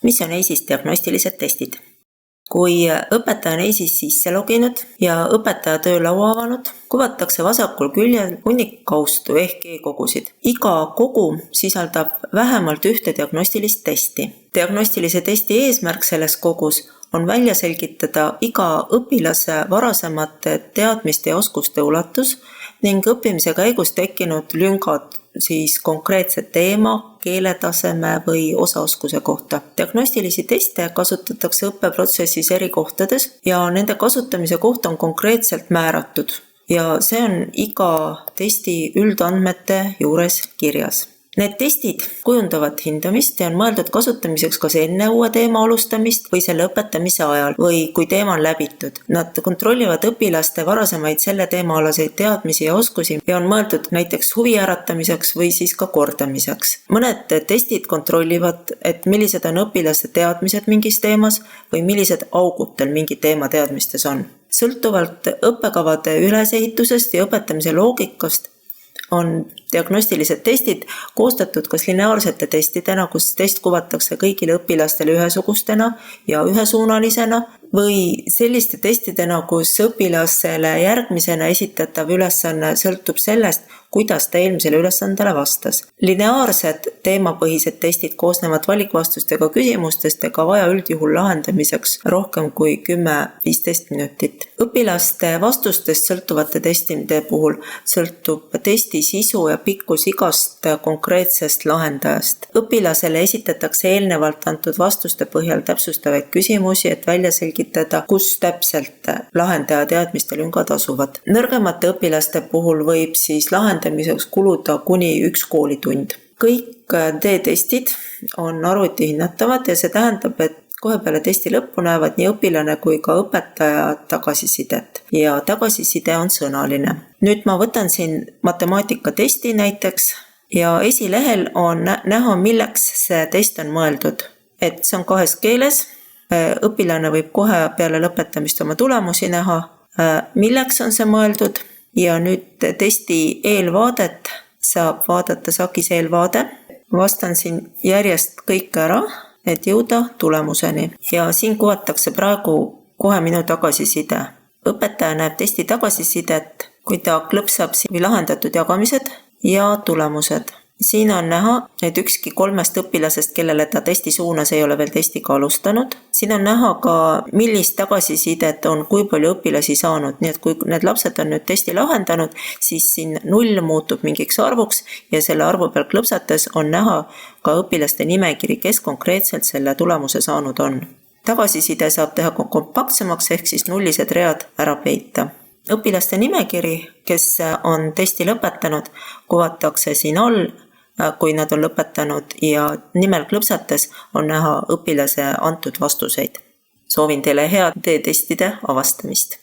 mis on EIS-is diagnostilised testid? Kui õpetaja on EIS-is sisse loginud ja õpetaja töölaua avanud, kuvatakse vasakul küljel hunnik kaustu ehk e-kogusid. Iga kogu sisaldab vähemalt ühte diagnostilist testi. Diagnostilise testi eesmärk selles kogus on välja selgitada iga õpilase varasemate teadmiste ja oskuste ulatus ning õppimise käigus tekkinud lüngad siis konkreetse teema, keeletaseme või osaoskuse kohta. Diagnostilisi teste kasutatakse õppeprotsessis eri kohtades ja nende kasutamise koht on konkreetselt määratud ja see on iga testi üldandmete juures kirjas. Need testid kujundavad hindamist ja on mõeldud kasutamiseks kas enne uue teema alustamist või selle õpetamise ajal või kui teema on läbitud. Nad kontrollivad õpilaste varasemaid selle teemaalaseid teadmisi ja oskusi ja on mõeldud näiteks huvi äratamiseks või siis ka kordamiseks. Mõned testid kontrollivad, et millised on õpilaste teadmised mingis teemas või millised augud tal mingi teema teadmistes on. Sõltuvalt õppekavade ülesehitusest ja õpetamise loogikast on diagnostilised testid koostatud kas lineaarsete testidena, kus test kuvatakse kõigile õpilastele ühesugustena ja ühesuunalisena või selliste testidena, kus õpilasele järgmisena esitatav ülesanne sõltub sellest, kuidas ta eelmisele ülesandele vastas. Lineaarsed teemapõhised testid koosnevad valikvastustega küsimustest ega vaja üldjuhul lahendamiseks rohkem kui 10-15 minutit. Õpilaste vastustest sõltuvate testide puhul sõltub testi sisu ja pikkus igast konkreetsest lahendajast. Õpilasele esitatakse eelnevalt antud vastuste põhjal täpsustavaid küsimusi, et välja selgitada, kus täpselt lahendaja teadmiste lüngad asuvad. Nõrgemate õpilaste puhul võib siis lahendamiseks kuluda kuni 1 koolitund. Kõik D-testid on arvuti hinnatavad ja see tähendab, et kohe peale testi lõppu näevad nii õpilane kui ka õpetaja tagasisidet ja tagasiside on sõnaline. Nüüd ma võtan siin matemaatikatesti näiteks ja esilehel on näha, milleks see test on mõeldud. Et see on 2 keeles, õpilane võib kohe peale lõpetamist oma tulemusi näha, milleks on see mõeldud ja nüüd testi eelvaadet saab vaadata sakis eelvaade. Vastan siin järjest kõik ära, et jõuda tulemuseni. Ja siin kuvatakse praegu kohe minu tagasiside. Õpetaja näeb testi tagasisidet, kui ta klõpsab või lahendatud jagamised ja tulemused. Siin on näha, et ükski 3 õpilasest, kellele ta testi suunas, ei ole veel testiga alustanud. Siin on näha ka, millist tagasisidet on kui palju õpilasi saanud. Nii et kui need lapsed on nüüd testi lahendanud, siis siin 0 muutub mingiks arvuks ja selle arvu peal klõpsates on näha ka õpilaste nimekiri, kes konkreetselt selle tulemuse saanud on. Tagasiside saab teha kompaktsemaks ehk siis nullised read ära peita. Õpilaste nimekiri, kes on testi lõpetanud, kuvatakse siin all, kui nad on lõpetanud ja nimel klõpsates on näha õpilase antud vastuseid. Soovin teile head D-testide avastamist.